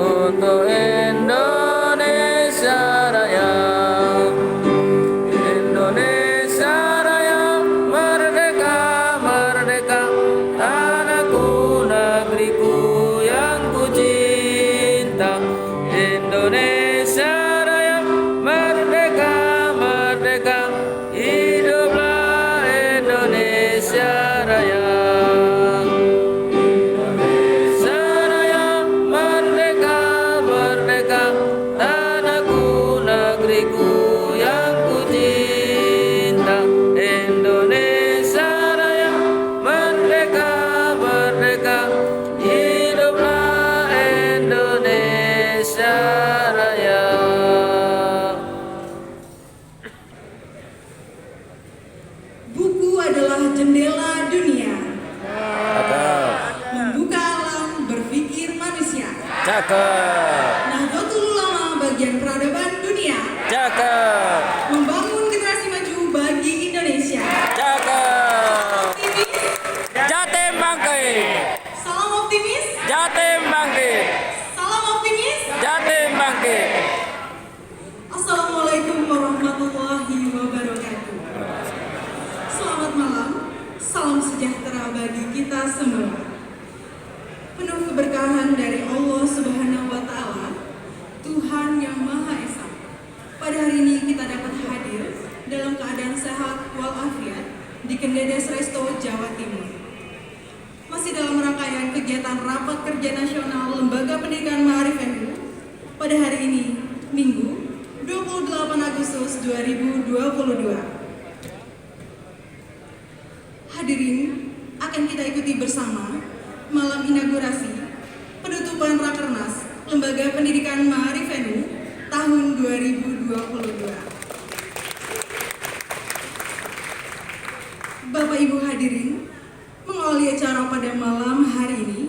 untuk Indonesia Raya. Indonesia Raya merdeka, merdeka, tanahku, negeriku yang ku cinta. Indonesia Raya merdeka, merdeka, hiduplah Indonesia Raya. Indonesia Raya merdeka, merdeka, tanahku, negeriku yang ku cinta. Indonesia Raya merdeka, merdeka, hiduplah Indonesia Raya. Buku adalah jendela dunia, Cakep, membuka alam berpikir manusia. cakep, Nahdlatul Ulama bagian peradaban dunia, cakep, membangun generasi maju bagi Indonesia. cakep. Optimis, Jatim bangkit, salam optimis, Jatim bangkit, salam optimis. Jatim bangkit. Assalamualaikum warahmatullahi wabarakatuh. Selamat malam, salam sejahtera bagi kita semua. Penuh keberkahan dari Allah Subhanahu wa Ta'ala, Tuhan yang Maha Esa. Pada hari ini kita dapat hadir dalam keadaan sehat walafiat di Kendedes Resto, Jawa Timur. Masih dalam rangkaian kegiatan Rapat Kerja Nasional Lembaga Pendidikan Ma'arif NU pada hari ini, Minggu 28 Agustus 2022. Hadirin, akan kita ikuti bersama malam inaugurasi penutupan Rakernas Lembaga Pendidikan Ma'arif NU tahun 2022. Bapak Ibu hadirin, mengawali acara pada malam hari ini,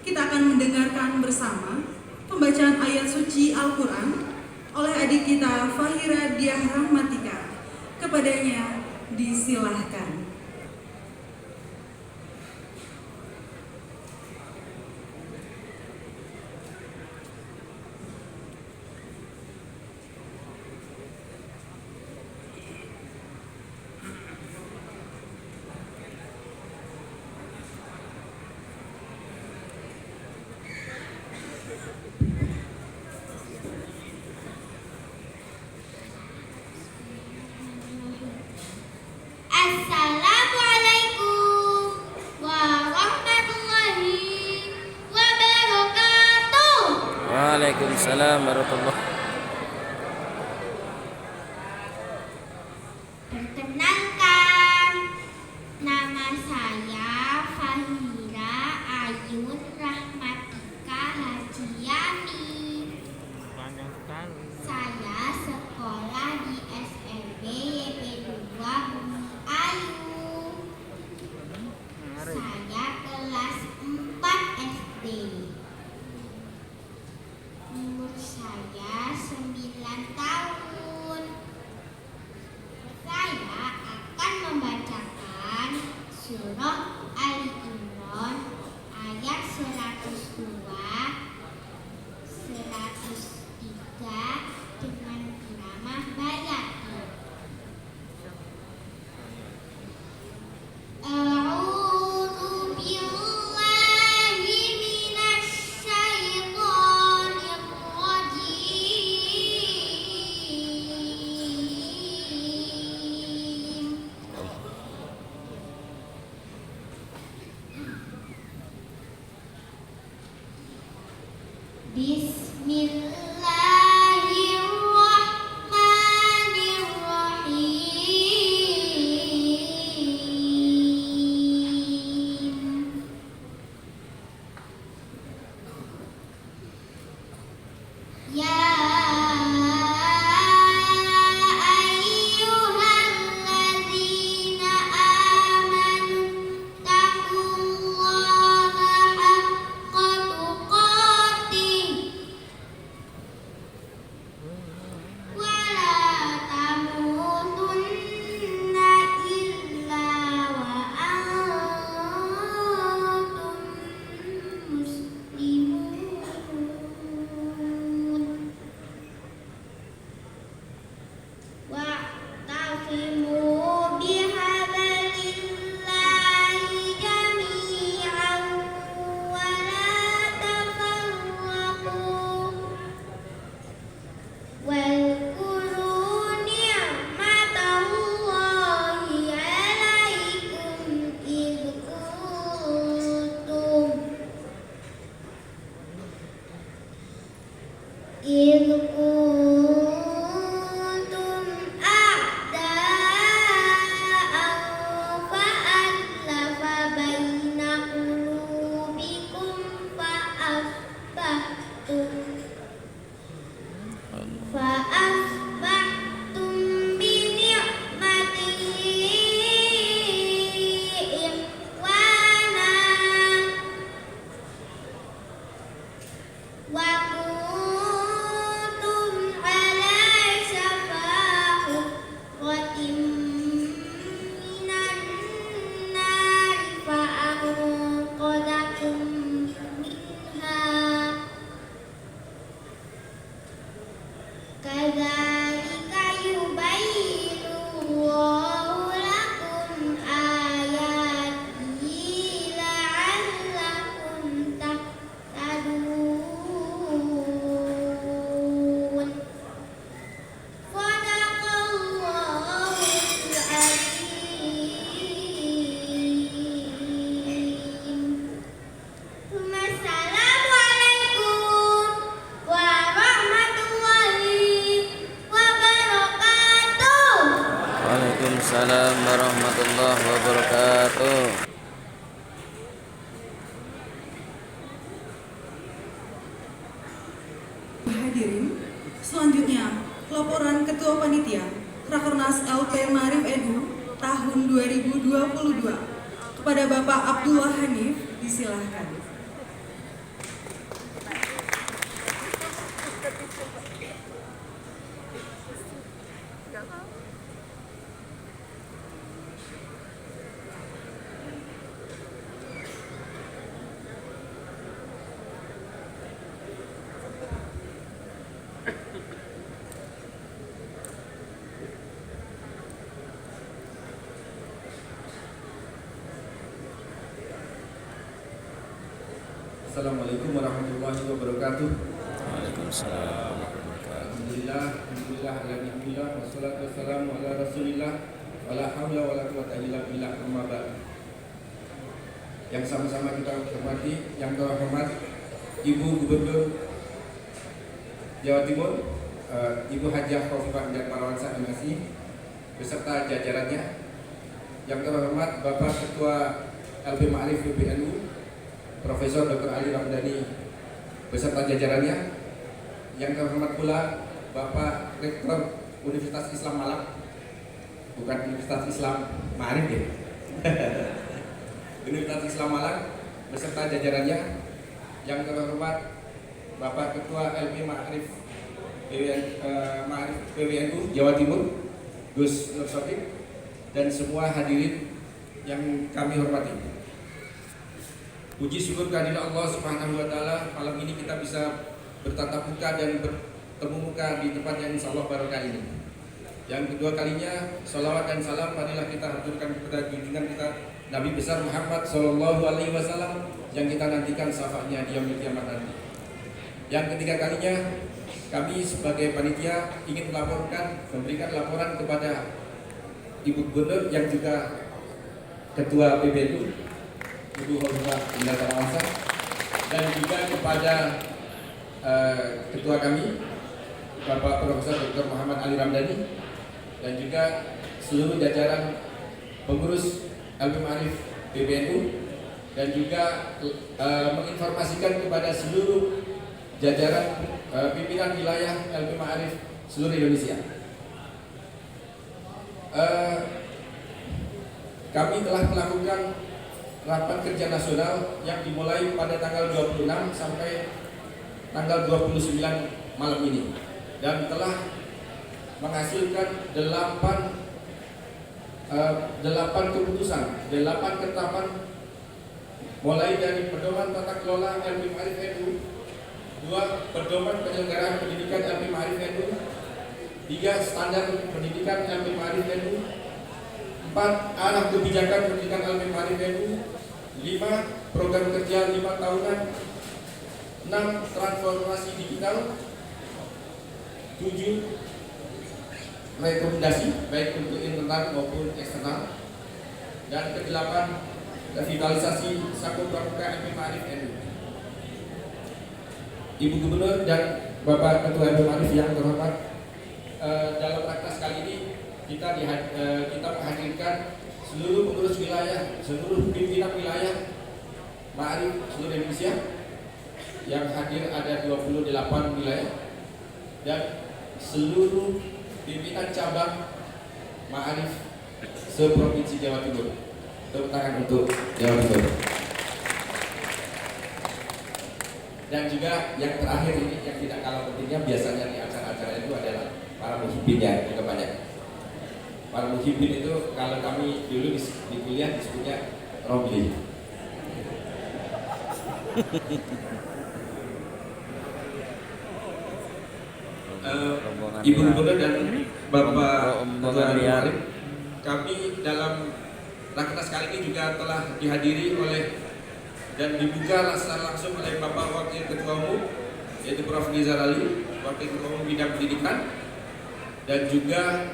kita akan mendengarkan bersama pembacaan ayat suci Al-Quran oleh adik kita Fahira Diah Rahmatika. Kepadanya disilahkan. Assalamualaikum warahmatullahi wabarakatuh. Waalaikumsalam warahmatullahi. Perkenalkan, nama saya Fahira Ayun Rahmatika Hajiyami. Saya sekolah di SMP YP2 Bumi Ayu. Saya kelas 4 SD. Umur saya 9 tahun. Saya akan membacakan surah Ali Imran ayat 102, 103 dengan irama bayati. A'udzu billahi minasy syaithanir rajim. Bismillahirrahmanirrahim. Ya ayyuhalladzina amanu taqullaha haqqa tuqatih إذ كنتم أعداء فألف بين قلوبكم فأصبحتم بنعمته إخوانا وكنتم على شفا حفرة من النار فأنقذكم منها كذلك يبين الله لكم آياته لعلكم تهتدون صدق الله العظيم ثم السلام عليكم ورحمة الله وبركاته. Waalaikumsalam warahmatullahi wabarakatuh. Hadirin, selanjutnya laporan Ketua Panitia Rakernas LP Ma'arif Edu tahun 2022 kepada Bapak Abdullah Hanif disilahkan. Assalamualaikum warahmatullahi wabarakatuh. Waalaikumsalam. Alhamdulillah, wassalatu wassalamu ala rasulillah wala hawla wala quwwata illa billah, amma ba'd. Yang sama-sama kita hormati, yang terhormat Ibu Gubernur Jawa Timur, Ibu Hajah Khofifah Indar Parawansa MSI beserta jajarannya. Yang terhormat Bapak Ketua LP Ma'arif PBNU Profesor Dr. Ali Ramdhani beserta jajarannya. Yang terhormat pula Bapak Rektor Universitas Islam Malang, bukan Universitas Islam Ma'arif ya. Universitas Islam Malang beserta jajarannya. Yang terhormat Bapak Ketua LP Ma'arif PWNU Jawa Timur Gus Nur Sofiq, dan semua hadirin yang kami hormati. Puji syukur kehadirat Allah Subhanahu wa taala, malam ini kita bisa bertatap muka dan bertemu muka di tempat yang insyaallah barokah ini. Yang kedua kalinya salawat dan salam marilah kita haturkan kepada junjungan kita Nabi besar Muhammad sallallahu alaihi wasallam yang kita nantikan syafaatnya di yaumil kiamat nanti. Yang ketiga kalinya kami sebagai panitia ingin memberikan laporan kepada Ibu Gubernur yang juga Ketua PBNU Ibu Khofifah Indar Parawansa, dan juga kepada Ketua kami Bapak Profesor Dr. Muhammad Ali Ramdhani, dan juga seluruh jajaran pengurus LP Ma'arif PBNU, dan juga menginformasikan kepada seluruh jajaran pimpinan wilayah LP Ma'arif seluruh Indonesia. Kami telah melakukan rapat kerja nasional yang dimulai pada tanggal 26 sampai tanggal 29 malam ini, dan telah menghasilkan 8 keputusan, 8 ketetapan, mulai dari pedoman tata kelola LP Ma'arif NU, 2 pedoman penyelenggaraan pendidikan LP Ma'arif NU, 3 standar pendidikan LP Ma'arif NU, 4 arah kebijakan pendidikan LP Ma'arif NU, 5 program kerja 5 tahunan, 6 transformasi digital, 7 rekomendasi baik untuk internal maupun eksternal, dan ke-8 revitalisasi Saku Pramuka LP Ma'arif NU. Ibu Gubernur dan Bapak Ketua RP Arif yang terhormat, dalam rakernas kali ini kita menghadirkan seluruh pengurus wilayah, seluruh pimpinan wilayah Ma'arif seluruh Indonesia. Yang hadir ada 28 wilayah dan seluruh pimpinan cabang Ma'arif seprovinsi Jawa Timur. Tepuk tangan untuk Jawa Timur. Dan juga yang terakhir ini yang tidak kalah pentingnya, biasanya di acara-acara itu adalah para muhibbin ya, juga banyak. Para muhibbin itu kalau kami dulu di kuliah disebutnya Romli. Ibu Gubernur dan Bapak Ketua Arif, kami dalam rakernas kali ini juga telah dihadiri oleh dan dibuka secara langsung oleh Bapak Wakil Ketua Umum, yaitu Prof. Nizar Ali, Wakil Ketua Umum Bidang Pendidikan, dan juga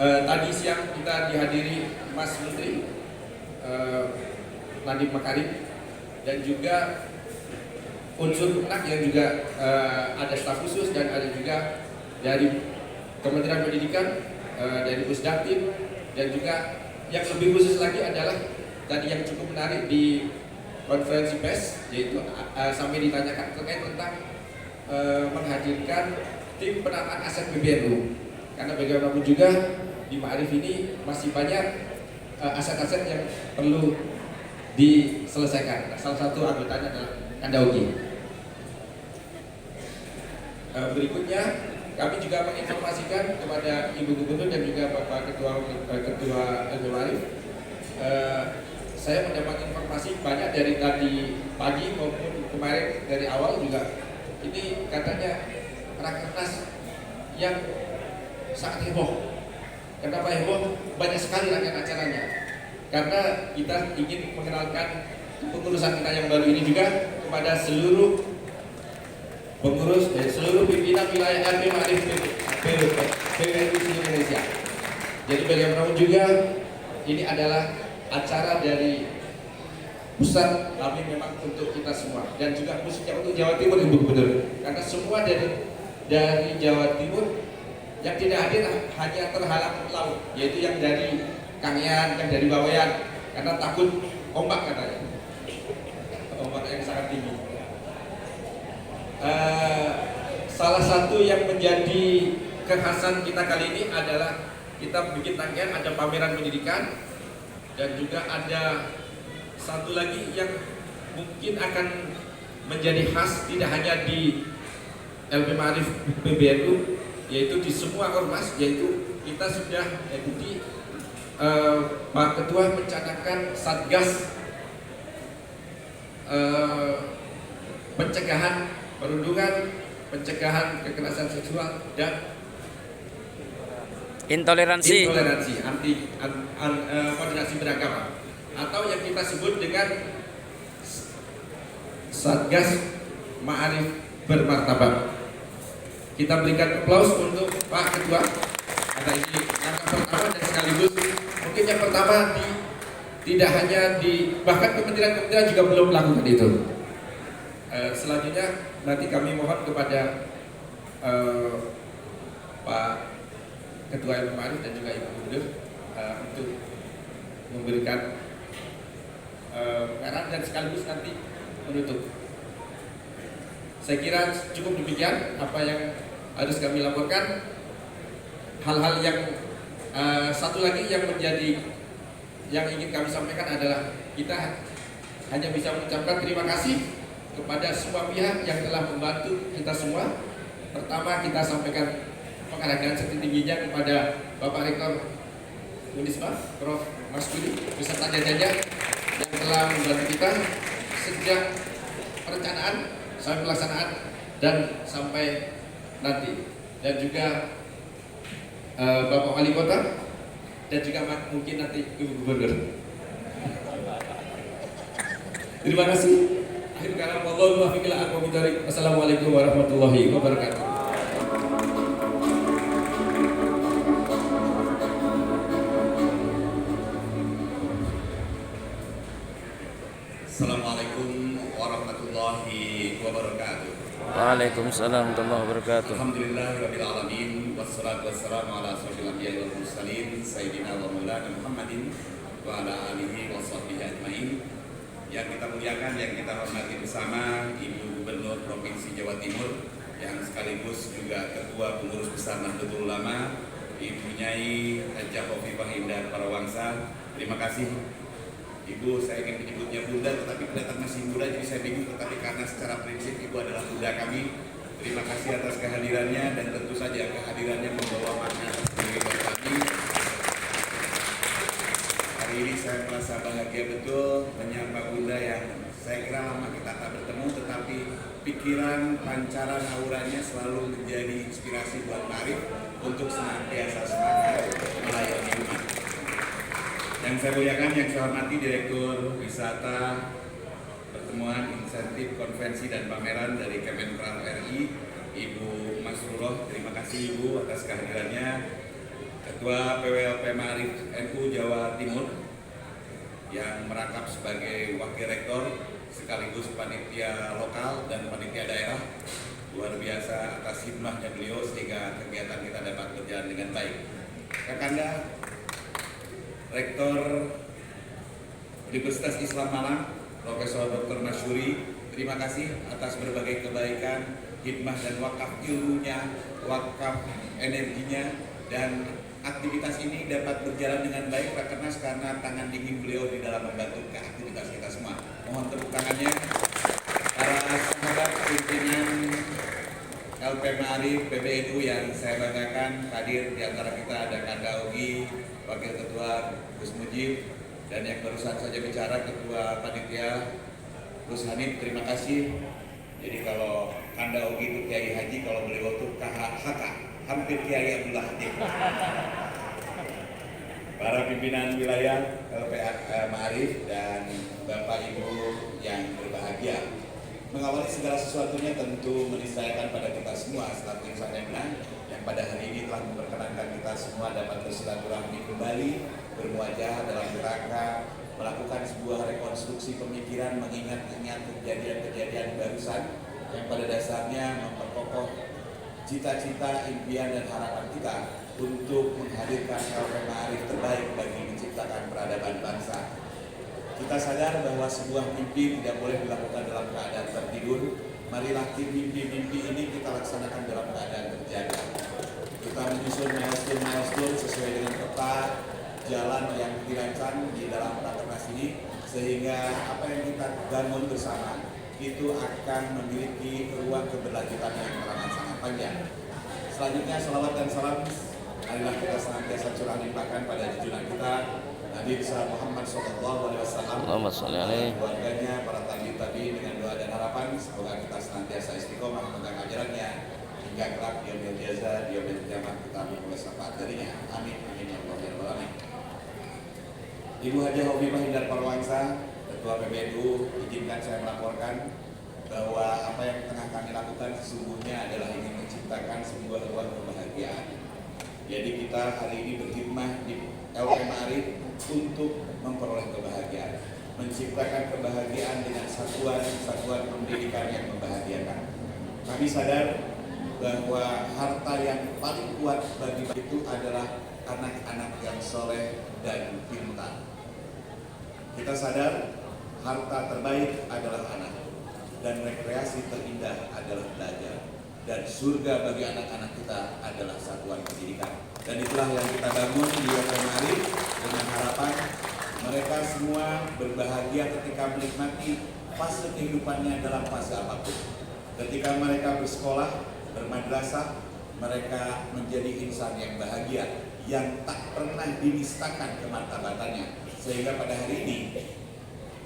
tadi siang kita dihadiri Mas Menteri Nadiem Makarim, dan juga unsur Kemenak yang juga ada staf khusus dan ada juga dari Kementerian Pendidikan, dari Pusdatin, dan juga yang lebih khusus lagi adalah tadi yang cukup menarik di konferensi pers, yaitu sampai ditanyakan terkait tentang menghadirkan tim penataan aset PBNU, karena bagaimanapun juga di Ma'arif ini masih banyak aset-aset yang perlu diselesaikan. Salah satu anggotanya adalah Kandaugi. Berikutnya kami juga menginformasikan kepada Ibu Gubernur dan juga Bapak Ketua Ma'arif. Saya mendapat informasi banyak dari tadi pagi maupun kemarin dari awal juga. Ini katanya rakernas yang sangat heboh. Kenapa heboh? Banyak sekali rangkaian acaranya. Karena kita ingin mengenalkan pengurusan kita yang baru ini juga kepada seluruh pengurus dan seluruh pimpinan wilayah RP Ma'arif PWNU Indonesia. Jadi bagaimanapun juga ini adalah acara dari pusat, tapi memang untuk kita semua dan juga khususnya untuk Jawa Timur, Ibu Gubernur, karena semua dari Jawa Timur yang tidak hadir hanya terhalang laut, yaitu yang dari Kangean, yang dari Bawean, karena takut ombak katanya, ombak yang sangat tinggi. Salah satu yang menjadi kekhasan kita kali ini adalah kita bikin rangkaian, ada pameran pendidikan, dan juga ada satu lagi yang mungkin akan menjadi khas tidak hanya di LP Ma'arif PBNU, yaitu di semua ormas, yaitu kita sudah Pak Ketua mencanangkan Satgas pencegahan perundungan, pencegahan kekerasan seksual dan Intoleransi anti koordinasi beragama, atau yang kita sebut dengan Satgas Ma'arif Bermartabat. Kita berikan aplaus untuk Pak Ketua karena ini langkah pertama dan sekaligus mungkin yang pertama tidak hanya bahkan kementerian-kementerian juga belum melakukan itu. Selanjutnya nanti kami mohon kepada Pak Ketua RP Ma'arif dan juga Ibu Gubernur untuk memberikan pengarahan dan sekaligus nanti menutup. Saya kira cukup demikian apa yang harus kami laporkan. Hal-hal yang satu lagi yang ingin kami sampaikan adalah kita hanya bisa mengucapkan terima kasih kepada semua pihak yang telah membantu kita semua. Pertama, kita sampaikan penghargaan setinggi-tingginya kepada Bapak Rektor Unisba, Prof. Mas Budi, beserta jajarannya yang telah membantu kita sejak perencanaan sampai pelaksanaan dan sampai nanti, dan juga Bapak Wali Kota dan juga mungkin nanti Ibu Gubernur. Terima kasih. Akhir kalam, wallahu muwaffiq ila aqwamit thoriq. Wassalamualaikum warahmatullahi wabarakatuh. Assalamualaikum warahmatullahi wabarakatuh. Waalaikumsalam warahmatullahi wabarakatuh. Alhamdulillahirabbil alamin wassalatu wassalamu ala asyrofil anbiya'i wal mursalin sayyidina wa maulana Muhammadin wa ala alihi wa sahbihi ajmain. Yang kita muliakan, yang kita hormati bersama Ibu Gubernur Provinsi Jawa Timur yang sekaligus juga Ketua Pengurus Besar Nahdlatul Ulama, Ibu Nyai Hajah Khofifah Indar Parawangsa. Terima kasih Ibu, saya ingin menyebutnya Bunda tetapi kelihatan masih muda jadi saya bingung, tetapi karena secara prinsip Ibu adalah Bunda kami. Terima kasih atas kehadirannya dan tentu saja kehadirannya membawa makna tersendiri buat kami. Hari ini saya merasa bahagia betul menyapa Bunda yang saya kira lama kita tak bertemu, tetapi pikiran, pancaran, auranya selalu menjadi inspirasi buat Arif untuk senantiasa semangat melayani umat. Yang saya muliakan, yang saya hormati Direktur Wisata, Pertemuan, Insentif, Konvensi, dan Pameran dari Kemenpar RI, Ibu Masrurah. Terima kasih Ibu atas kehadirannya. Ketua PWLP Ma'arif NU Jawa Timur yang merangkap sebagai Wakil Rektor sekaligus panitia lokal dan panitia daerah. Luar biasa atas hikmahnya beliau sehingga kegiatan kita dapat berjalan dengan baik. Kakanda Rektor Universitas Islam Malang, Profesor Dr. Masyuri, terima kasih atas berbagai kebaikan, hikmah dan wakaf ilmunya, wakaf energinya, dan aktivitas ini dapat berjalan dengan baik karena tangan dingin beliau di dalam membantu ke aktivitas kita semua. Mohon tepuk tangannya para sahabat pimpinan LP Ma'arif PBNU yang saya banggakan. Hadir di antara kita ada Kanda Ogi, Wakil Ketua Gus Mujib, dan yang barusan saja bicara Ketua Panitia Gus Hanif. Terima kasih. Jadi kalau Kanda Ogi itu Kiai Haji, kalau beliau itu KHK, hampir Kiai Abdullah Hatim. Para pimpinan wilayah LP Ma'arif dan Bapak Ibu yang berbahagia. Mengawali segala sesuatunya tentu meniscayakan pada kita semua selaku insan yang pada hari ini telah memperkenankan kita semua dapat bersilaturahmi kembali, bermuajah dalam rangka melakukan sebuah rekonstruksi pemikiran mengingat-ingat kejadian-kejadian barusan yang pada dasarnya memperkokoh cita-cita, impian dan harapan kita untuk menghadirkan LP Ma'arif terbaik bagi menciptakan peradaban bangsa. Kita sadar bahwa sebuah mimpi tidak boleh dilakukan dalam keadaan tertidur. Marilah mimpi-mimpi ini kita laksanakan dalam keadaan terjaga. Kita menyusun milestone sesuai dengan peta jalan yang dirancang di dalam rakernas ini, sehingga apa yang kita bangun bersama itu akan memiliki ruang keberlanjutan yang teramat sangat panjang. Selanjutnya, salawat dan salam marilah kita senantiasa curah limpahkan pada junjungan kita Nabi besar Muhammad SAW, Allahumma sholli alaihi. keluarganya, para tabi dengan doa dan harapan semoga kita senantiasa istiqomah memegang ajarannya hingga kelak di yaumil jaza, di yaumil qiyamah kita memperoleh syafaat darinya. Amin amin ya rabbal alamin. Ibu Hajah Khofifah Indar Parawangsa, Ketua PBNU, izinkan saya melaporkan bahwa apa yang tengah kami lakukan sesungguhnya adalah ingin menciptakan sebuah ruang kebahagiaan. Jadi kita hari ini berkhidmah di LP Ma'arif untuk memperoleh kebahagiaan, menciptakan kebahagiaan dengan satuan-satuan pendidikan yang membahagiakan. Kami sadar bahwa harta yang paling kuat bagi itu adalah anak-anak yang soleh dan pintar. Kita sadar harta terbaik adalah anak, dan rekreasi terindah adalah belajar, dan surga bagi anak-anak kita adalah satuan pendidikan. Dan itulah yang kita bangun di LP Ma'arif dengan harapan mereka semua berbahagia ketika menikmati fase kehidupannya dalam fase apapun. Ketika mereka bersekolah, bermadrasah, mereka menjadi insan yang bahagia, yang tak pernah dinistakan kemartabatannya. Sehingga pada hari ini,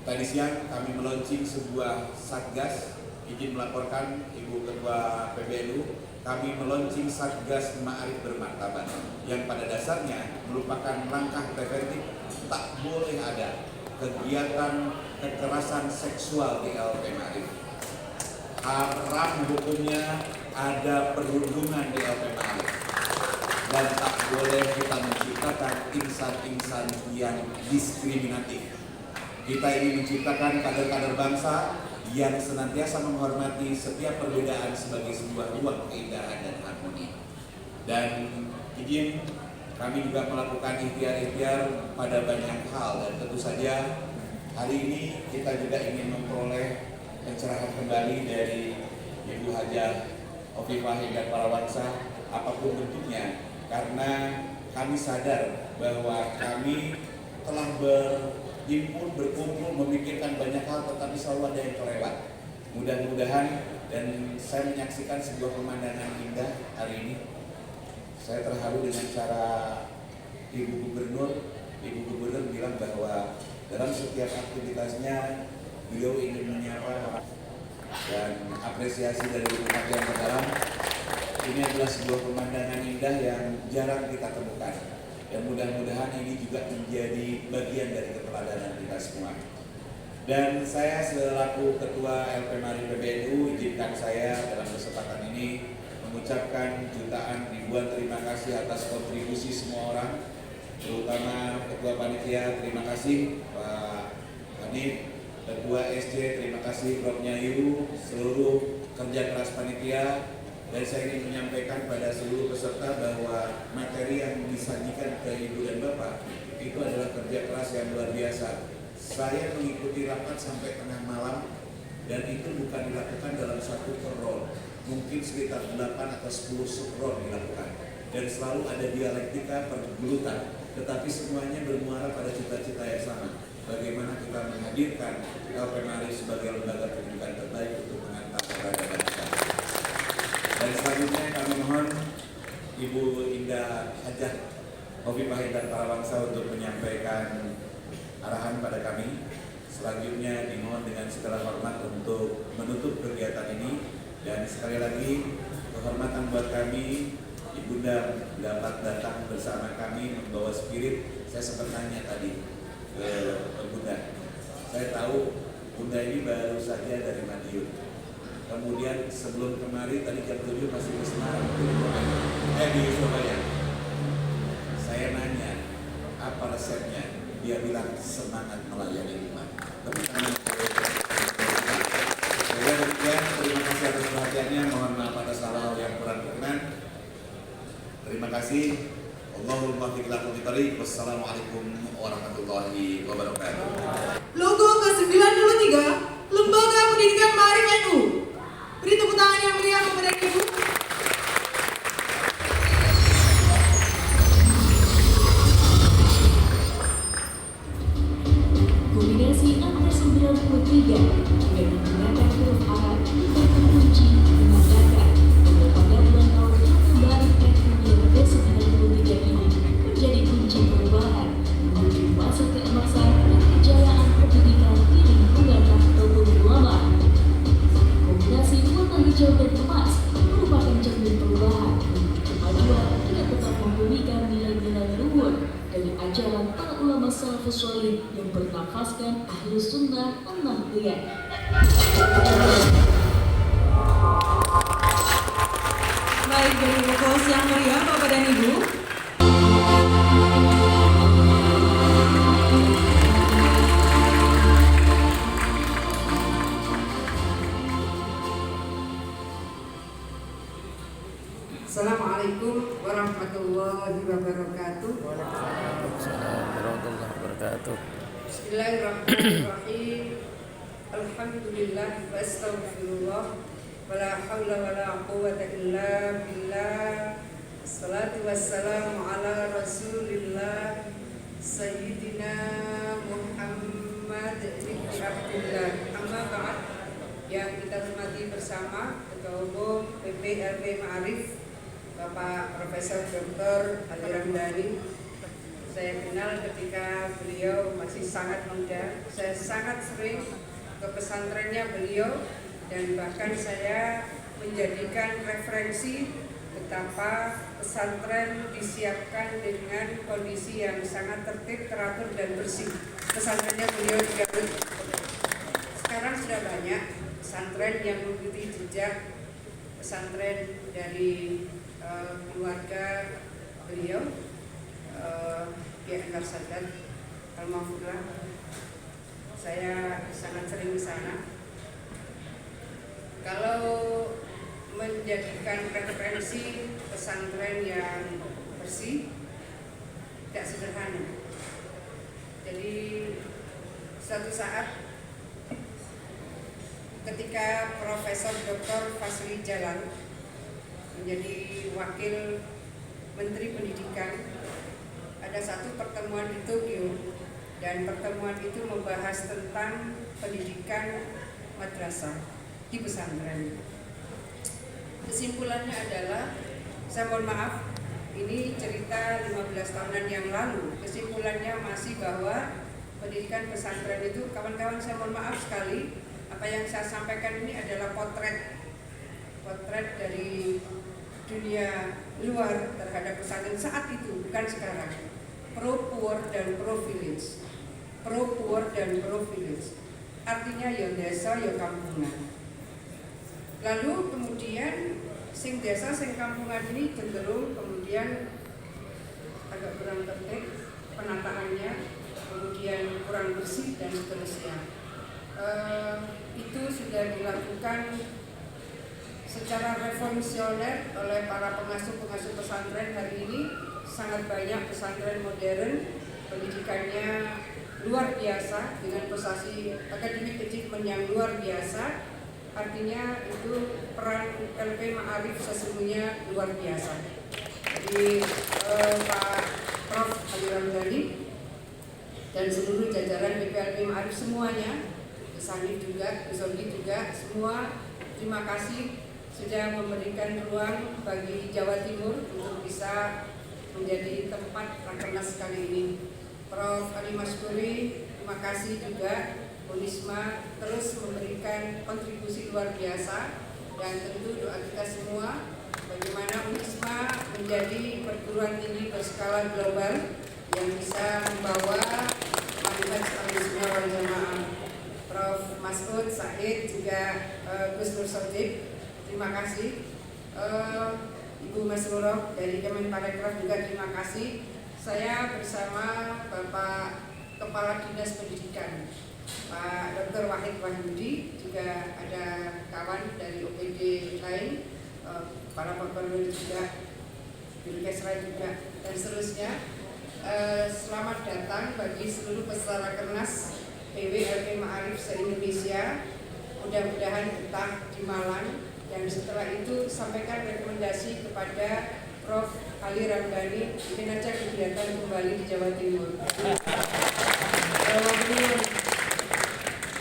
tadi siang kami meluncing sebuah satgas. Izin melaporkan Ibu Ketua PBNU, kami meluncing Satgas Ma'arif Bermartabat yang pada dasarnya merupakan langkah preventif. Tak boleh ada kegiatan kekerasan seksual di LP Ma'arif. Haram hukumnya ada perundungan di LP Ma'arif, dan tak boleh kita menciptakan insan-insan yang diskriminatif. Kita ingin menciptakan kader-kader bangsa yang senantiasa menghormati setiap perbedaan sebagai sebuah ruang keindahan dan harmoni. Dan izin kami juga melakukan ikhtiar-ikhtiar pada banyak hal, dan tentu saja hari ini kita juga ingin memperoleh pencerahan kembali dari Ibu Hajah Hovifah Indar Parawansa apapun bentuknya, karena kami sadar bahwa kami telah berhimpun, berkumpul, memikirkan banyak hal, tetapi selalu ada yang kelewat. Mudah-mudahan, dan saya menyaksikan sebuah pemandangan indah hari ini. Saya terharu dengan cara Ibu Gubernur bilang bahwa dalam setiap aktivitasnya beliau ingin menyapa dan apresiasi dari umat yang terdalam. Ini adalah sebuah pemandangan indah yang jarang kita temukan, dan mudah-mudahan ini juga menjadi bagian dari keteladanan kita semua. Dan saya selaku Ketua LP Mari PBNU, izinkan saya dalam kesempatan ini mengucapkan jutaan ribuan terima kasih atas kontribusi semua orang, terutama Ketua Panitia, terima kasih Pak Hanif, Ketua SC, terima kasih Prof. Nyayu, seluruh kerja keras panitia. Dan saya ingin menyampaikan pada seluruh peserta bahwa materi yang disajikan ke Ibu dan Bapak itu adalah kerja keras yang luar biasa. Saya mengikuti rapat sampai tengah malam, dan itu bukan dilakukan dalam satu perrol, mungkin sekitar 8 atau 10 subrol dilakukan, dan selalu ada dialektika pergulutan, tetapi semuanya bermuara pada cita-cita yang sama. Bagaimana kita menghadirkan LP Mari sebagai lembaga pendidikan terbaik untuk mengangkat peradaban kita. Dan selanjutnya kami mohon Ibu Indah Hajah Hovifah Indar Parawansa untuk menyampaikan arahan pada kami. Selanjutnya dimohon dengan segala hormat untuk menutup kegiatan ini. Dan sekali lagi kehormatan buat kami, Ibunda dapat datang bersama kami membawa spirit. Saya sempat tanya tadi ke Bunda, saya tahu Bunda ini baru saja dari Madiun. Kemudian sebelum kemari tadi jam 7 masih di Semarang, di Surabaya. Saya nanya, apa resepnya? Dia bilang semangat melayani umat. Saya demikian, terima kasih atas perhatiannya. Mohon maaf atas hal yang kurang berkenan. Terima kasih. Allahumma muwaffiq ila aqwamit thoriq. Wassalamualaikum warahmatullahi wabarakatuh. Logo ke-93 Lembaga Pendidikan Ma'arif NU. Beri tepuk tangan yang meriah kepada Ibu. Kombinasi angka 93 dengan menggunakan huruf Arab merupakan kunci menandakan bahwa pada bulan tahun baru yang ke-93 ini menjadi kunci perubahan menuju masa keemasan dan kejayaan pendidikan di lingkungan Nahdlatul Ulama. Kombinasi warna hijau dan emas merupakan cermin perubahan menuju kemajuan dengan tetap membumikan nilai-nilai luhur dari ajaran para ulama salafus shalih yang bernafaskan Ahlus Sunnah An-Nahdliyah. Baik, dari vokalis yang meriah Bapak dan Ibu. Assalamualaikum warahmatullahi wabarakatuh. Waalaikumsalam warahmatullahi wabarakatuh. Bismillahirrahmanirrahim. Alhamdulillah wa astaghfirullah wa la haula wa la quwwata illa billah. Assalatu wassalamu ala Rasulillah Sayyidina Muhammad ibn Abdullah. Amma ba'd. Yang kita hormati bersama Ketua Umum PPLP Ma'arif Bapak Profesor Dr. Ali Ramdhani. Saya kenal ketika beliau masih sangat muda. Saya sangat sering ke pesantrennya beliau, dan bahkan saya menjadikan referensi betapa pesantren disiapkan dengan kondisi yang sangat tertib, teratur, dan bersih. Pesantrennya beliau di Garut. Sekarang sudah banyak pesantren yang mengikuti jejak pesantren dari keluarga beliau, Kiai Anwar Sadat almarhum. Saya sangat sering ke sana. Kalau menjadikan referensi pesantren yang bersih tidak sederhana. Jadi suatu saat ketika Profesor Dr. Fasli Jalan menjadi Wakil Menteri Pendidikan, ada satu pertemuan di Tokyo dan pertemuan itu membahas tentang pendidikan madrasah di pesantren. Kesimpulannya adalah, saya mohon maaf, ini cerita 15 tahunan yang lalu. Kesimpulannya masih bahwa pendidikan pesantren itu, kawan-kawan saya mohon maaf sekali, apa yang saya sampaikan ini adalah potret dari dunia luar terhadap pesantren saat itu, bukan sekarang. Pro poor dan pro village. Pro poor dan pro village. Artinya ya desa ya kampungan. Lalu kemudian sing desa sing kampungan ini cenderung kemudian agak kurang tertib penataannya, kemudian kurang bersih dan seterusnya. Itu sudah dilakukan secara revolusioner oleh para pengasuh-pengasuh pesantren hari ini. Sangat banyak pesantren modern, pendidikannya luar biasa dengan prestasi akademik achievement yang luar biasa. Artinya itu peran LP Ma'arif sesungguhnya luar biasa. Jadi Pak Prof. Ali Ramdhani dan seluruh jajaran BPLP Ma'arif semuanya, Sanif juga, Zogi juga, semua terima kasih sudah memberikan ruang bagi Jawa Timur untuk bisa menjadi tempat rakernas kali ini. Prof. Ali Maskuri, terima kasih juga. Unisma terus memberikan kontribusi luar biasa, dan tentu doa kita semua bagaimana Unisma menjadi perguruan tinggi berskala global yang bisa membawa manhaj Ahlussunnah wal Jamaah. Prof. Masud, Said, juga Gus Nur Sotib, terima kasih. Ibu Masrurah dari Kemenparekraf juga terima kasih. Saya bersama Bapak Kepala Dinas Pendidikan Pak Dr. Wahid Wahyudi, juga ada kawan dari OPD lain, para Gubernur juga, Birkesra juga, dan seterusnya. Selamat datang bagi seluruh peserta rakernas PWLP Ma'arif se-Indonesia. Mudah-mudahan betah di Malang, dan setelah itu sampaikan rekomendasi kepada Prof. Ali Ramdhani, bikin aja kegiatan kembali di Jawa Timur.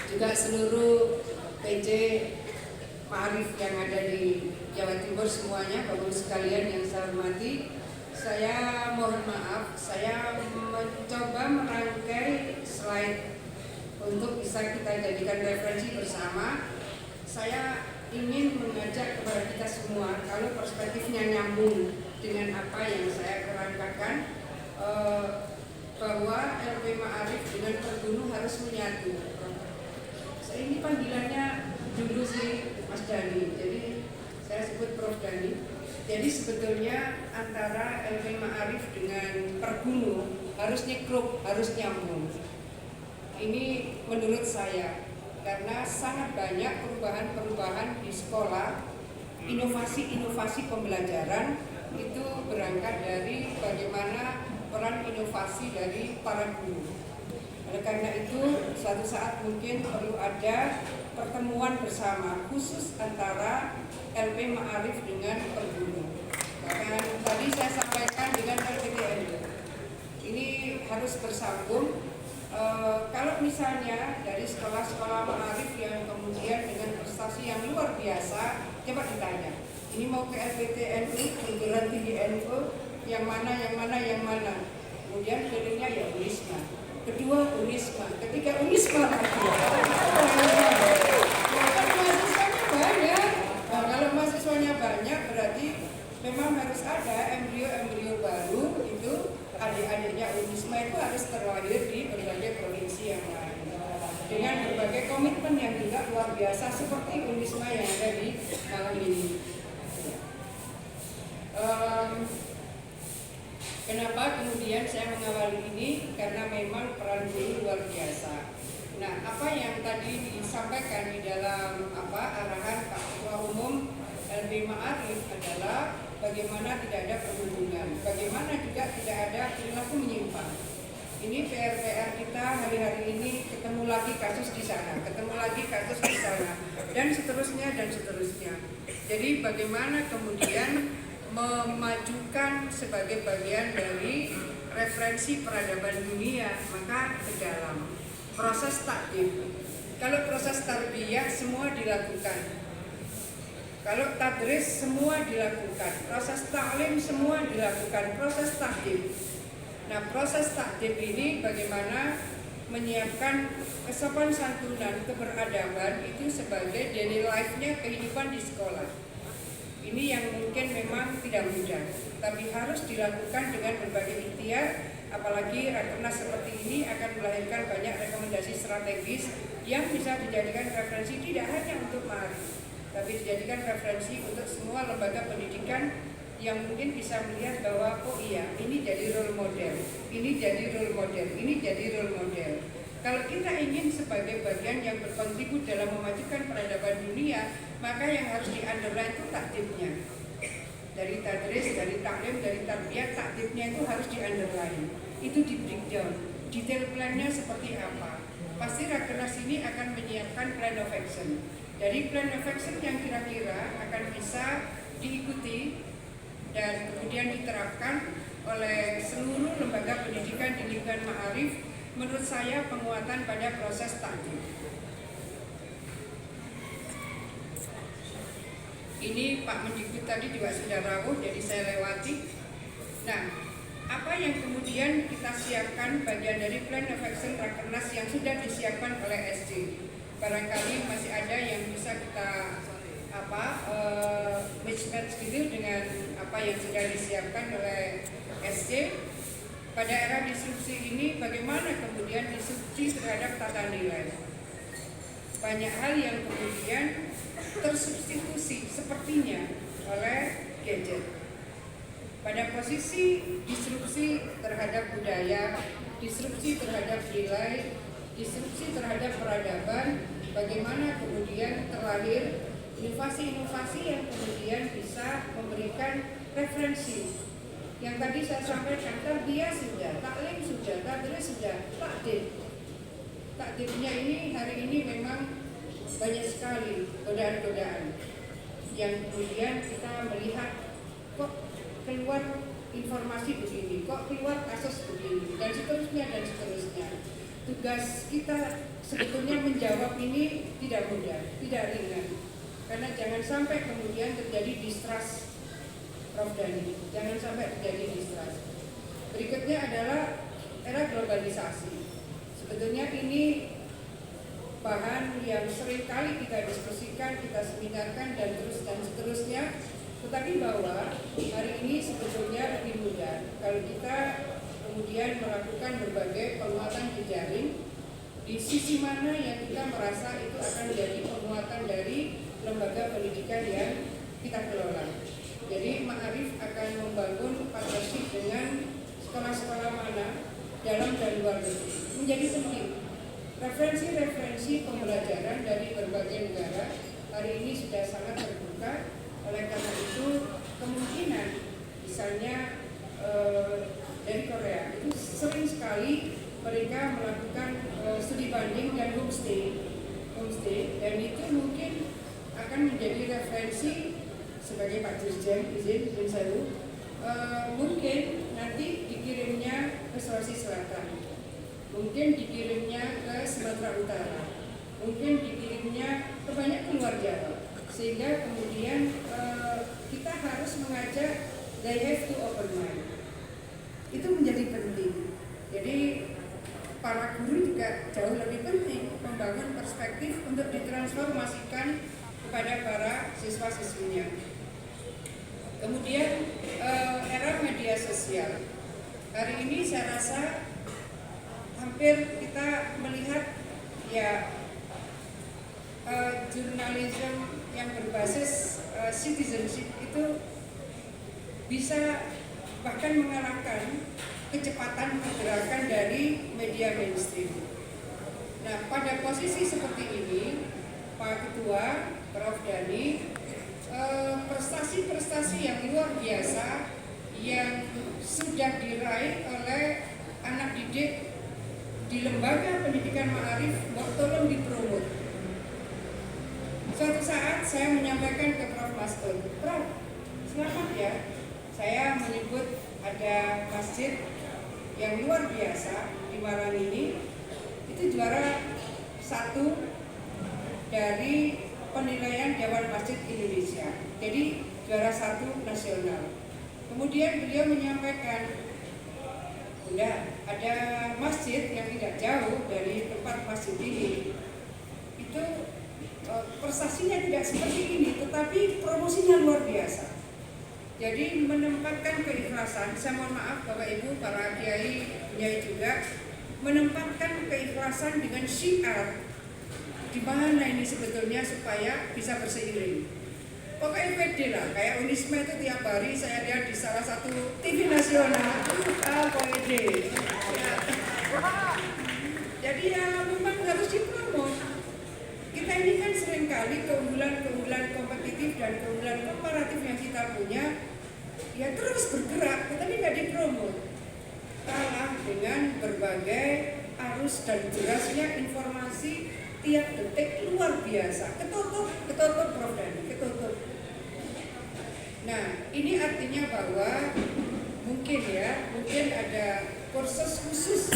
Juga seluruh PJ Ma'arif yang ada di Jawa Timur semuanya, Bapak sekalian yang saya hormati, saya mohon maaf, saya mencoba merangkai slide untuk bisa kita jadikan referensi bersama. Saya ingin mengajak kepada kita semua, kalau perspektifnya nyambung dengan apa yang saya kerangkakan, bahwa LP Ma'arif dengan Pergunu harus menyatu. Ini panggilannya dulu sih Mas Dani, jadi saya sebut Prof. Dani. Jadi sebetulnya antara LP Ma'arif dengan Pergunu harus nyekrup, harus nyambung. Ini menurut saya, karena sangat banyak perubahan-perubahan di sekolah, inovasi-inovasi pembelajaran itu berangkat dari bagaimana peran inovasi dari para guru. Oleh karena itu, suatu saat mungkin perlu ada pertemuan bersama khusus antara LP Ma'arif dengan Pergunu. Bahkan tadi saya sampaikan dengan LPTN, ini harus bersambung. Kalau misalnya dari sekolah-sekolah Ma'arif yang kemudian dengan prestasi yang luar biasa, coba ditanya, ini mau ke LPTNU, perguruan tinggi NU, yang mana, kemudian pilihnya ya Unisma, kedua Unisma, ketiga Unisma lagi. Mahasiswanya banyak. Nah, kalau mahasiswanya banyak berarti memang harus ada embrio baru, itu adik-adiknya Unisma itu harus terlahir di berbagai provinsi yang lain dengan berbagai komitmen yang juga luar biasa seperti Unisma yang ada di Malang ini. Kenapa kemudian saya mengawali ini? Karena memang peran guru luar biasa. Nah, apa yang tadi disampaikan di dalam arahan Pak Ketua Umum LB Ma'arif adalah bagaimana tidak ada perundungan, bagaimana juga tidak ada perilaku menyimpang. Ini PR kita hari-hari ini, ketemu lagi kasus di sana, ketemu lagi kasus di sana, dan seterusnya dan seterusnya. Jadi bagaimana kemudian memajukan sebagai bagian dari referensi peradaban dunia, maka ke dalam proses takdim. Kalau proses tarbiyah semua dilakukan, kalau tadris semua dilakukan, proses taklim semua dilakukan, proses takdim. Nah, proses takdim ini bagaimana menyiapkan kesopan santunan, keberadaban itu sebagai daily life-nya kehidupan di sekolah. Ini yang mungkin memang tidak mudah, tapi harus dilakukan dengan berbagai ikhtiar, apalagi rakernas seperti ini akan melahirkan banyak rekomendasi strategis yang bisa dijadikan referensi tidak hanya untuk Ma'arif, tapi dijadikan referensi untuk semua lembaga pendidikan yang mungkin bisa melihat bahwa oh iya, ini jadi role model, ini jadi role model, ini jadi role model. Kalau kita ingin sebagai bagian yang berkontribut dalam memajukan peradaban dunia, maka yang harus di-underline itu takdimnya. Dari tadris, dari taklim, dari tarbiyah, takdimnya itu harus di-underline. Itu di-breakdown. Detail plan-nya seperti apa. Pasti rakernas ini akan menyiapkan plan of action. Dari plan of action yang kira-kira akan bisa diikuti dan kemudian diterapkan oleh seluruh lembaga pendidikan di lingkungan Ma'arif, menurut saya penguatan pada proses takdim. Ini Pak Mendikbud tadi juga sudah rawuh, jadi saya lewati. Nah, apa yang kemudian kita siapkan bagian dari plan of action rakernas yang sudah disiapkan oleh SD? Barangkali masih ada yang bisa kita mismatch gitu dengan apa yang sudah disiapkan oleh SC. Pada era disrupsi ini bagaimana kemudian disrupsi terhadap tata nilai? Banyak hal yang kemudian tersubstitusi sepertinya oleh gadget. Pada posisi disrupsi terhadap budaya, disrupsi terhadap nilai, disrupsi terhadap peradaban, bagaimana kemudian terlahir inovasi-inovasi yang kemudian bisa memberikan referensi. Yang tadi saya sampaikan, tarbiyah sudah, taklim sudah, tadris sudah, takdim. Takdimnya ini hari ini memang banyak sekali godaan-godaan yang kemudian kita melihat kok keluar informasi begini, kok keluar kasus begini, dan seterusnya dan seterusnya. Tugas kita sebetulnya menjawab ini tidak mudah, tidak ringan. Karena jangan sampai kemudian terjadi distrust, Prof. Dani. Jangan sampai terjadi distrust. Berikutnya adalah era globalisasi. Sebetulnya ini bahan yang sering kali kita diskusikan, kita seminarkan dan seterusnya. Tetapi bahwa hari ini sebetulnya lebih mudah kalau kita kemudian melakukan berbagai penguatan jejaring di sisi mana yang kita merasa itu akan menjadi penguatan dari lembaga pendidikan yang kita kelola. Jadi Ma'arif akan membangun partnership dengan sekolah-sekolah mana dalam dan luar negeri. Menjadi penting. Referensi-referensi pembelajaran dari berbagai negara hari ini sudah sangat terbuka. Oleh karena itu kemungkinan misalnya dari Korea itu sering sekali mereka melakukan studi banding dan homestay dan itu mungkin akan menjadi referensi sebagai Pak Dirjen izin saya mungkin nanti dikirimnya ke Sulawesi Selatan, mungkin dikirimnya ke Sumatera Utara, mungkin dikirimnya ke banyak keluar Jawa, sehingga kemudian kita harus mengajak they have to open mind. Itu menjadi penting. Jadi para guru juga jauh lebih penting membangun perspektif untuk ditransformasikan kepada para siswa-siswinya. Kemudian era media sosial. Hari ini saya rasa hampir kita melihat ya jurnalisme yang berbasis citizenship itu bisa bahkan mengalahkan kecepatan pergerakan dari media mainstream. Nah, pada posisi seperti ini, Pak Ketua, Prof. Dani, prestasi-prestasi yang luar biasa yang sudah diraih oleh anak didik di lembaga pendidikan Ma'arif, tolong dipromot. Suatu saat saya menyampaikan ke Prof. Mastur, Prof, selamat ya, saya menyebut ada masjid yang luar biasa di Malang ini, itu juara 1 dari penilaian Dewan Masjid Indonesia, jadi juara 1 nasional. Kemudian beliau menyampaikan, Bunda, ada masjid yang tidak jauh dari tempat masjid ini, itu prestasinya tidak seperti ini, tetapi promosinya luar biasa. Jadi menempatkan keikhlasan, saya mohon maaf Bapak Ibu, para kiai juga, menempatkan keikhlasan dengan syiar di mana ini sebetulnya supaya bisa berseiring. Pokoknya pede lah, kayak Unisma itu tiap hari saya lihat di salah satu TV nasional, pede. Jadi ya memang harus dipromot. Kita ini kan seringkali keunggulan-keunggulan kompetitif dan keunggulan komparatif yang kita punya, ya terus bergerak, tetapi nggak dipromot. Kalah dengan berbagai arus dan derasnya informasi tiap detik luar biasa. Ketutup Prof. Dani, ketutup. Nah, ini artinya bahwa mungkin ada kursus khusus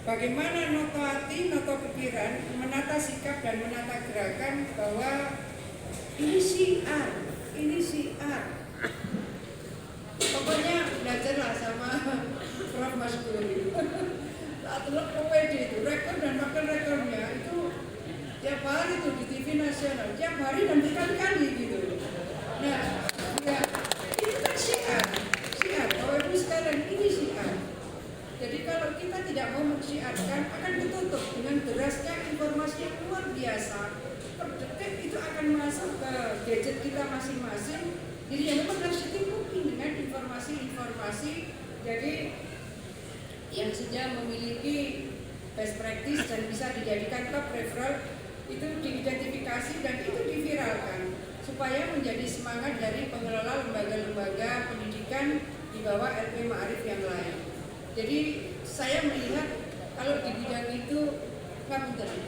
bagaimana noto hati, noto pikiran, menata sikap dan menata gerakan, bahwa ini syiar. Pokoknya belajarlah sama Prof. Mastur. Atulah PPD itu, rekor dan wakil rekornya itu tiap hari itu di TV nasional, tiap hari dan berkali-kali gitu. Nah, ya itu kan syiar. Bapak Ibu sekalian, ini syiar. Jadi kalau kita tidak mau mensyiarkan, akan ditutup dengan derasnya informasi yang luar biasa. Per detik itu akan masuk ke gadget kita masing-masing. Jadi yang memang harus dicukupi dengan informasi-informasi. Jadi yang sudah memiliki best practice dan bisa dijadikan top referral itu diidentifikasi dan itu diviralkan supaya menjadi semangat dari pengelola lembaga-lembaga pendidikan di bawah LP Ma'arif yang lain. Jadi saya melihat kalau di bidang itu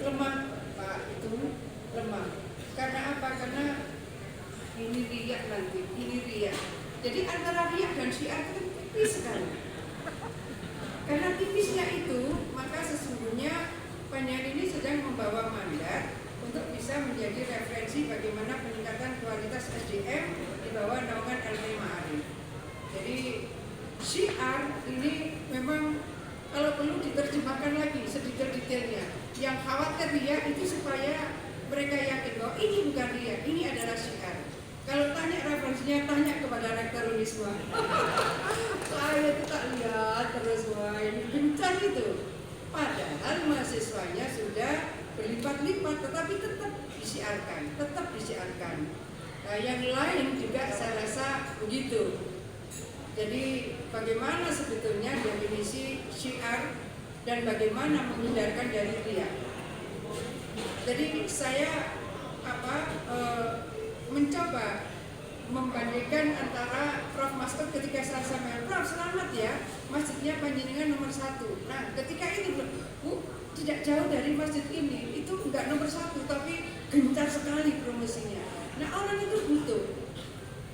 lemah Pak, itu lemah. Karena apa? Karena ini riak nanti, ini riak. Jadi antara riak dan syiar itu tipis sekali. Karena tipisnya itu, maka sesungguhnya penyanyi ini sedang membawa mandat untuk bisa menjadi referensi bagaimana peningkatan kualitas SDM di bawah naungan LP Ma'arif. Jadi syiar ini memang kalau perlu diterjemahkan lagi sedetail-detailnya. Yang khawatir riya itu supaya mereka yakin bahwa ini bukan riya, ini adalah syiar. Kalau tanya referensinya, tanya kepada rektor Unisma. Saya itu tak lihat terus, wah ini gencar itu. Padahal mahasiswanya sudah berlipat-lipat, tetapi tetap disiarkan. Nah, yang lain juga saya rasa begitu. Jadi bagaimana sebetulnya definisi syiar dan bagaimana menghindarkan dari riya. Jadi saya mencoba membandingkan antara Prof. Mastur ketika saya sampaikan, Prof, selamat ya, masjidnya panjenengan nomor 1. Nah, ketika itu tidak jauh dari masjid ini, itu enggak nomor 1, tapi gencar sekali promosinya. Nah, orang itu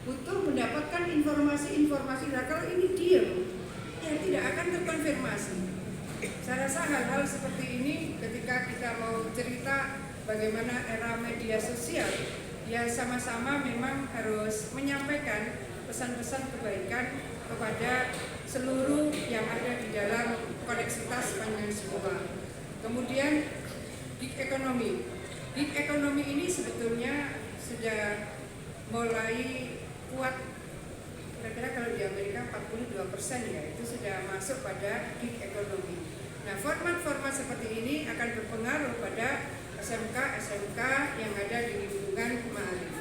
butuh mendapatkan informasi-informasi. Nah, kalau ini diam, ya tidak akan terkonfirmasi. Saya rasa hal-hal seperti ini ketika kita mau cerita bagaimana era media sosial, ya sama-sama memang harus menyampaikan pesan-pesan kebaikan kepada seluruh yang ada di dalam koneksitas panjang semua. Kemudian gig ekonomi. Gig ekonomi ini sebetulnya sudah mulai kuat. Kira-kira kalau di Amerika 42% ya, itu sudah masuk pada gig ekonomi. Nah, format-format seperti ini akan berpengaruh pada SMK yang ada di lingkungan Ma'arif.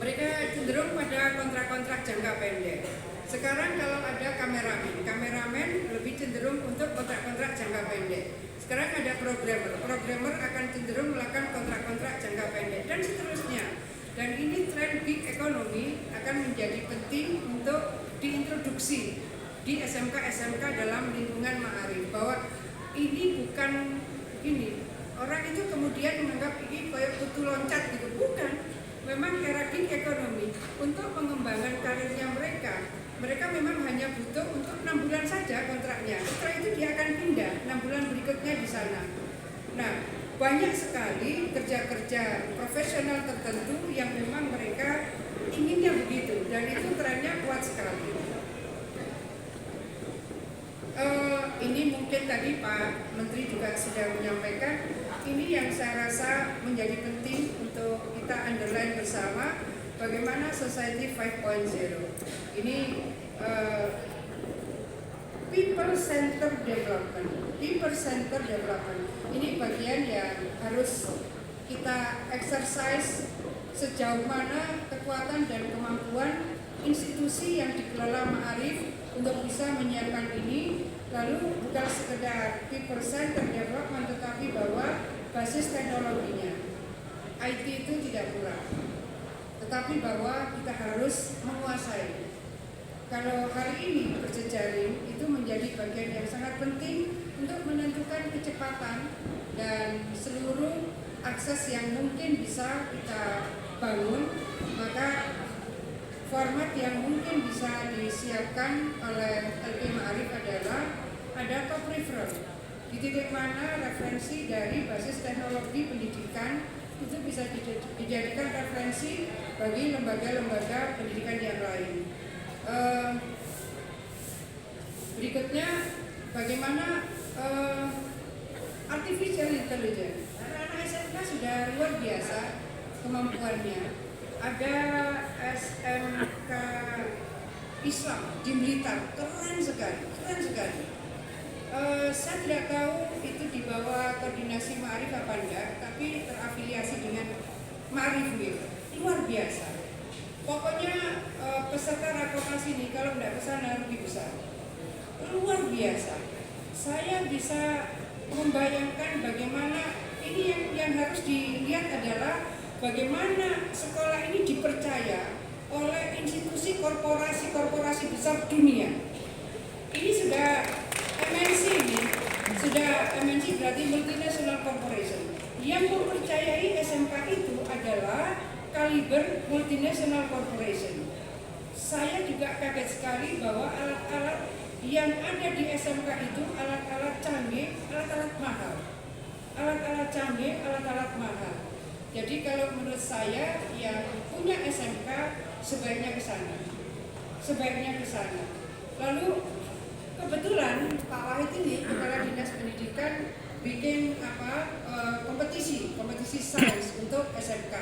Mereka cenderung pada kontrak-kontrak jangka pendek. Sekarang kalau ada kameramen lebih cenderung untuk kontrak-kontrak jangka pendek. Sekarang ada programmer. Programmer akan cenderung melakukan kontrak-kontrak jangka pendek dan seterusnya. Dan ini tren gig economy akan menjadi penting untuk diintroduksi di SMK-SMK dalam lingkungan ma'arif, bahwa ini bukan ini. Orang itu kemudian menganggap ini kayak kutu loncat gitu. Bukan. Memang era gig economy untuk pengembangan karirnya mereka. Mereka memang hanya butuh untuk 6 bulan saja kontraknya. Setelah itu dia akan pindah 6 bulan berikutnya di sana. Nah, banyak sekali kerja-kerja profesional tertentu yang memang mereka inginnya begitu, dan itu trennya kuat sekali. Ini mungkin tadi Pak Menteri juga sudah menyampaikan, ini yang saya rasa menjadi penting untuk kita underline bersama, bagaimana Society 5.0. Ini people center development. People center development. Ini bagian yang harus kita exercise sejauh mana kekuatan dan kemampuan institusi yang dikelola ma'arif untuk bisa menyiapkan ini. Lalu bukan sekedar people center development, tetapi bahwa basis teknologinya IT itu tidak kurang, tetapi bahwa kita harus menguasai. Kalau hari ini berjejaring itu menjadi bagian yang sangat penting untuk menentukan kecepatan dan seluruh akses yang mungkin bisa kita bangun. Maka format yang mungkin bisa disiapkan oleh LP Ma'arif adalah ada top reference, di titik mana referensi dari basis teknologi pendidikan itu bisa dijadikan referensi bagi lembaga-lembaga pendidikan yang lain. Berikutnya bagaimana artificial intelligence. Anak-anak SMK sudah luar biasa kemampuannya. Ada SMK Islam di Blitar, keren sekali. Saya tidak tahu itu di bawah koordinasi Ma'arif apa enggak, tapi terafiliasi dengan Ma'arif gitu. Luar biasa. Pokoknya peserta rakornas ini kalau tidak kesana lebih besar. Luar biasa. Saya bisa membayangkan bagaimana ini yang harus dilihat adalah bagaimana sekolah ini dipercaya oleh institusi korporasi besar dunia. Ini sudah MNC ini, sudah MNC berarti multinational corporation. Yang mempercayai SMK itu adalah kaliber multinational corporation. Saya juga kaget sekali bahwa alat-alat yang ada di SMK itu alat-alat canggih, alat-alat mahal. Alat-alat canggih, alat-alat mahal. Jadi kalau menurut saya yang punya SMK sebaiknya ke sana. Lalu kebetulan Pak Wahid ini Kepala Dinas Pendidikan bikin kompetisi sains untuk SMK.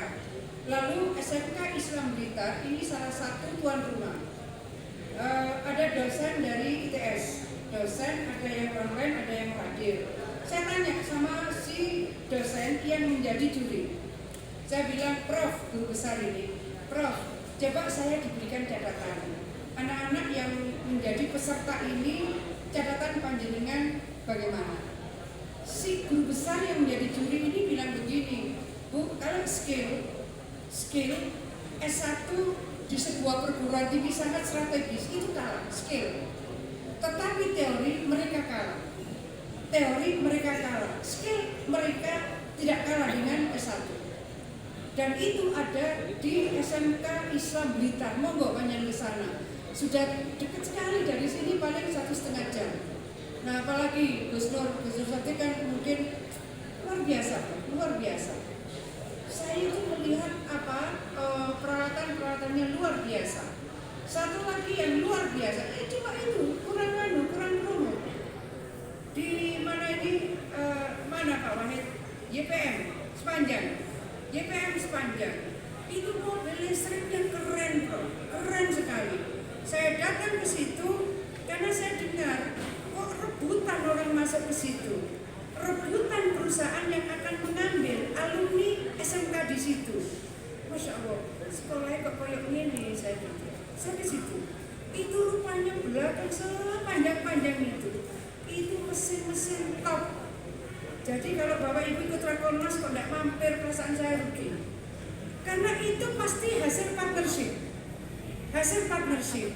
Lalu SMK Islam Blitar ini salah satu tuan rumah. Ada dosen dari ITS, ada yang online, ada yang hadir. Saya tanya sama si dosen yang menjadi juri. Saya bilang, Prof, guru besar ini, Prof, coba saya diberikan catatan. Anak-anak yang menjadi peserta ini, catatan panjenengan bagaimana? Si guru besar yang menjadi juri ini bilang begini, Bu, kalau skill S1 di sebuah perguruan tinggi sangat strategis, itu kalah, skill. Tetapi teori mereka kalah. Skill mereka tidak kalah dengan S1. Dan itu ada di SMK Islam Blitar. Monggo panjenengan ke sana. Sudah dekat sekali dari sini, paling 1,5 jam. Nah, apalagi Gus Nur Sakti kan mungkin luar biasa. Saya itu melihat peralatan-peralatannya luar biasa. Satu lagi yang luar biasa, cuma itu kurang promo. Di mana ini? Mana Pak Wahid? YPM sepanjang. Itu mobil listriknya keren bro, keren sekali. Saya datang ke situ karena saya dengar kok rebutan orang masuk ke situ. Rebutan perusahaan yang akan mengambil alumni SMK di situ. Masya Allah, sekolahnya kok kayak gini, saya pikir. Saya ke situ. Itu rupanya belakang sepanjang itu mesin-mesin top. Jadi kalau Bapak Ibu ikut Rakornas kok tidak mampir, perasaan saya rugi. Karena itu pasti hasil partnership.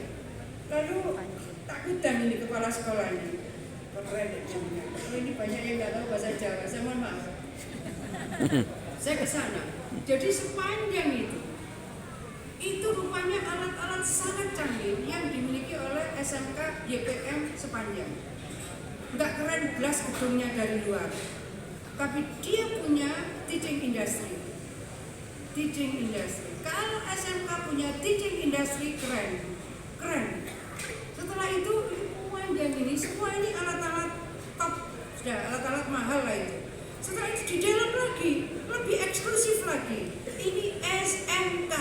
Lalu tak kudang ini kepala sekolahnya. Keren ya, ini banyak yang nggak tahu bahasa Jawa, saya mohon maaf. Saya ke sana. Jadi sepanjang itu rupanya alat-alat sangat canggih yang dimiliki oleh SMK YPM sepanjang. Nggak keren belas gedungnya dari luar, tapi dia punya teaching industry. Kalau SMK punya teaching industry keren. Setelah itu panjang ini, semua ini alat-alat top, sudah alat-alat mahal lah itu. Setelah itu di dalam lagi, lebih eksklusif lagi. Ini SMK,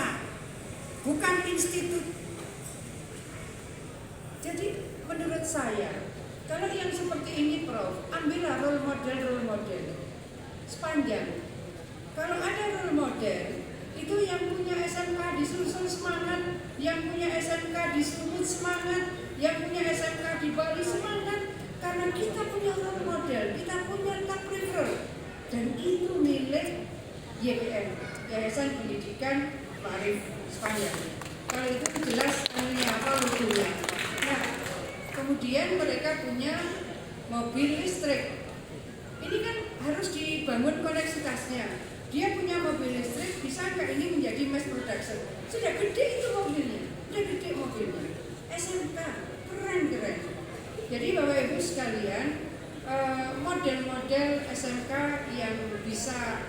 bukan institut. Jadi menurut saya, kalau yang seperti ini Prof, ambillah role model sepanjang. Kalau ada role model, itu yang punya SMK disusun semangat, yang punya SMK di Sumut semangat, yang punya SMK di Bali semangat, karena kita punya role model, kita punya top river, dan itu milik YPM, Yayasan Pendidikan Ma'arif sepanjang. Kalau itu jelas apa logonya. Nah, kemudian mereka punya mobil listrik. Ini kan harus dibangun koneksitasnya. Dia punya mobil listrik, bisa nggak ini menjadi mass production? Sudah gede itu mobilnya, SMK, keren. Jadi Bapak Ibu sekalian, model-model SMK yang bisa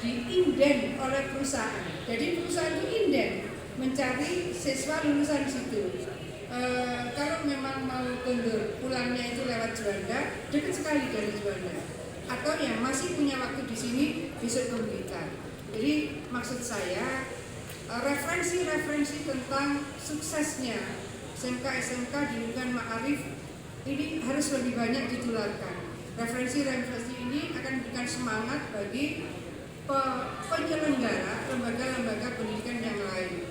diinden oleh perusahaan. Jadi perusahaan itu inden mencari siswa lulusan situ. Kalau memang mau kundur, pulangnya itu lewat Juanda, dekat sekali dari Juanda. Atau yang masih punya waktu di sini besok ke Blitar. Jadi maksud saya referensi tentang suksesnya SMK di lingkungan Ma'arif ini harus lebih banyak ditularkan. Referensi ini akan memberikan semangat bagi penyelenggara lembaga-lembaga pendidikan yang lain.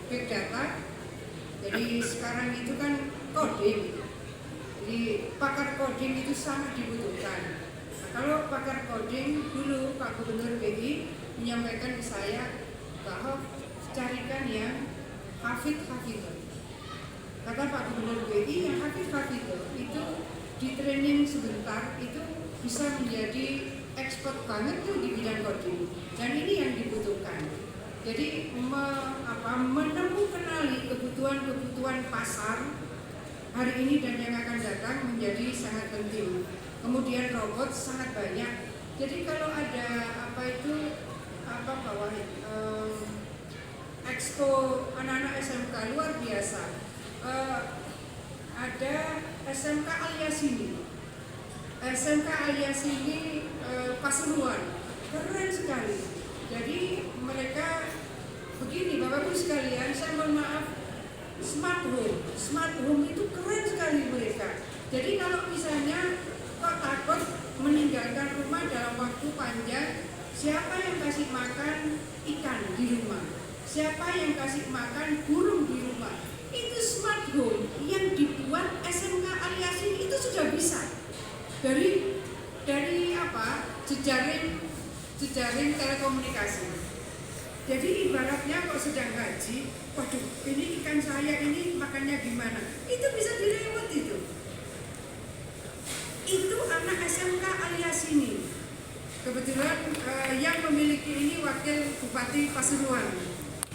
Big data. Jadi sekarang itu kan coding. Jadi pakar coding itu sangat dibutuhkan. Nah, kalau pakar coding dulu Pak Gubernur BI menyampaikan ke saya bahwa carikan yang hafid. Kata Pak Gubernur BI yang hafid itu di training sebentar itu bisa menjadi expert banget tuh di bidang coding. Dan ini yang dibutuhkan. Jadi kenali kebutuhan pasar hari ini dan yang akan datang menjadi sangat penting. Kemudian robot sangat banyak. Jadi kalau ada expo anak-anak SMK luar biasa. Ada SMK Al-Yasini Pasuruan, keren sekali. Jadi mereka begini, Bapak Ibu sekalian, saya mohon maaf. Smart home itu keren sekali mereka. Jadi kalau misalnya kok takut meninggalkan rumah dalam waktu panjang, siapa yang kasih makan ikan di rumah? Siapa yang kasih makan burung di rumah? Itu smart home yang dibuat SMK Al-Yasin itu sudah bisa. Dari jejaring telekomunikasi. Jadi ibaratnya kok sedang gaji, waduh ini ikan saya ini makannya gimana? Itu bisa direwet itu. Itu anak SMK Al-Yasini. Kebetulan yang memiliki ini wakil Bupati Pasuruan.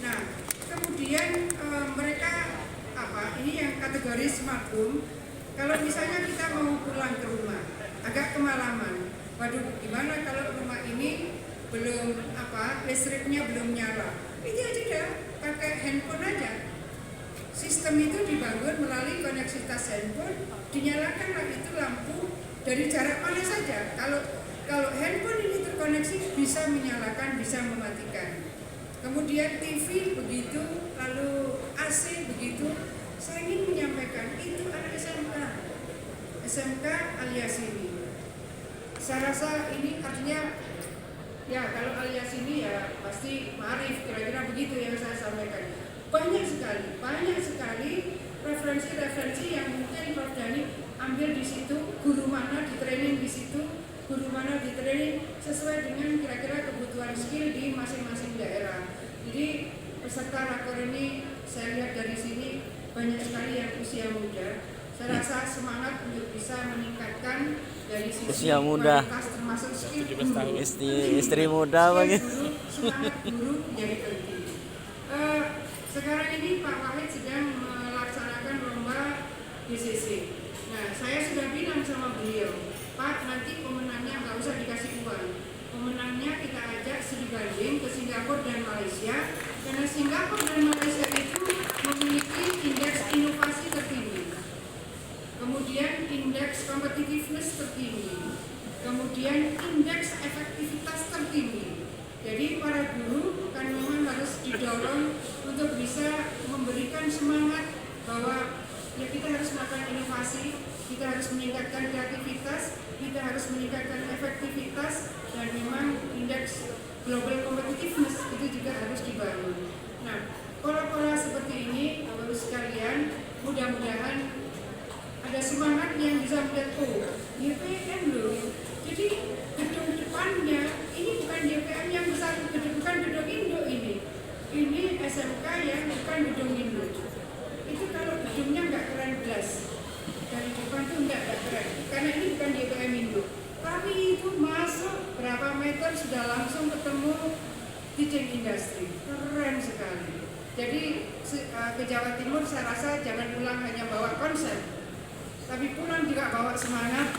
Nah, kemudian mereka ini yang kategori smart home. Kalau misalnya kita mau pulang ke rumah, agak kemalaman. Waduh, gimana kalau rumah ini belum listriknya belum nyala, itu aja dah pakai handphone aja. Sistem itu dibangun melalui koneksitas handphone, dinyalakanlah itu lampu dari jarak mana saja. Kalau handphone ini terkoneksi bisa menyalakan, bisa mematikan. Kemudian TV begitu, lalu AC begitu. Saya ingin menyampaikan itu anak SMK Al-Yasini. Saya rasa ini artinya ya kalau Al-Yasini ya pasti Ma'arif, kira-kira begitu yang saya sampaikan. Banyak sekali referensi yang mungkin Prof. Dhani ambil di situ, guru mana di training di situ, guru mana di training sesuai dengan kira-kira kebutuhan skill di masing-masing daerah. Jadi peserta rakor ini saya lihat dari sini banyak sekali yang usia muda. Saya rasa semangat untuk bisa meningkatkan dari sisi Usia muda. kualitas termasuk skill guru. Istri muda bagi. Semangat guru menjadi penting. Sekarang ini Pak Wahid sedang melaksanakan lomba DCC. Nah, saya sudah bilang sama beliau, Pak, nanti pemenangnya nggak usah dikasih uang. Pemenangnya kita ajak studi banding ke Singapura dan Malaysia, karena Singapura dan Malaysia itu memiliki indeks inovasi tertinggi, kemudian indeks competitiveness tertinggi, kemudian indeks efektivitas tertinggi. Jadi para guru kan memang harus didorong untuk bisa memberikan semangat bahwa ya kita harus melakukan inovasi, kita harus meningkatkan kreativitas, kita harus meningkatkan efektivitas, dan memang indeks global competitiveness itu juga harus dibangun. Nah, pola-pola seperti ini, Bapak-Ibu sekalian, mudah-mudahan ada semangat yang bisa melihat, oh, YPM loh. Jadi gedung depannya ini bukan YPM yang besar, bukan gedung Indo ini. Ini SMK yang bukan gedung Indo. Itu kalau gedungnya nggak keren belas, dari depan tuh nggak keren, karena ini bukan YPM Indo. Tapi itu masuk berapa meter sudah langsung ketemu teaching industry, keren sekali. Jadi ke Jawa Timur saya rasa jangan pulang hanya bawa konsep, tapi pulang juga bawa semangat,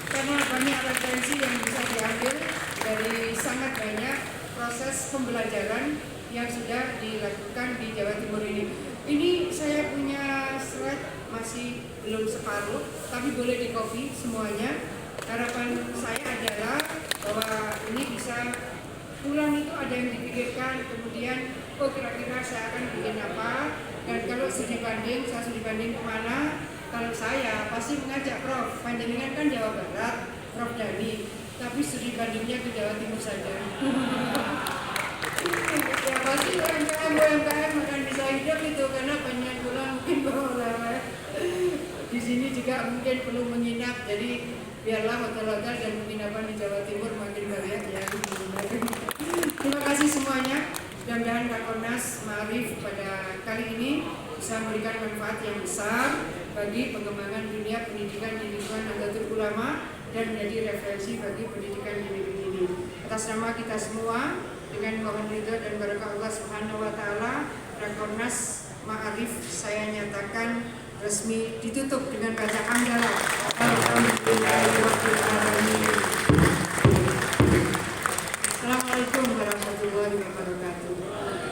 karena banyak referensi yang bisa diambil dari sangat banyak proses pembelajaran yang sudah dilakukan di Jawa Timur ini. Ini saya punya slide masih belum separuh, tapi boleh di-copy semuanya. Harapan saya adalah bahwa ini bisa pulang itu ada yang dipikirkan, kemudian oh kira-kira saya akan bikin apa, dan kalau studi banding, saya studi banding kemana. Kalau saya pasti mengajak Prof. Panjenengan kan Jawa Barat, Prof. Dani, tapi studi bandingnya ke Jawa Timur saja. Ya pasti UMKM akan bisa hidup itu, karena banyak pulang mungkin bawa di sini juga mungkin perlu menginap, jadi biarlah hotel-hotel dan penginapan di Jawa Timur makin banyak yang digunakan. Terima kasih semuanya. Mudah-mudahan Rakornas Ma'arif pada kali ini bisa memberikan manfaat yang besar bagi pengembangan dunia pendidikan di lingkungan Nahdlatul Ulama dan menjadi referensi bagi pendidikan di negeri ini. Atas nama kita semua, dengan mohon ridho dan berkah Allah Subhanahu wa taala, Rakornas Ma'arif saya nyatakan resmi ditutup dengan baca hamdalah. Alhamdulillahirabbil alamin.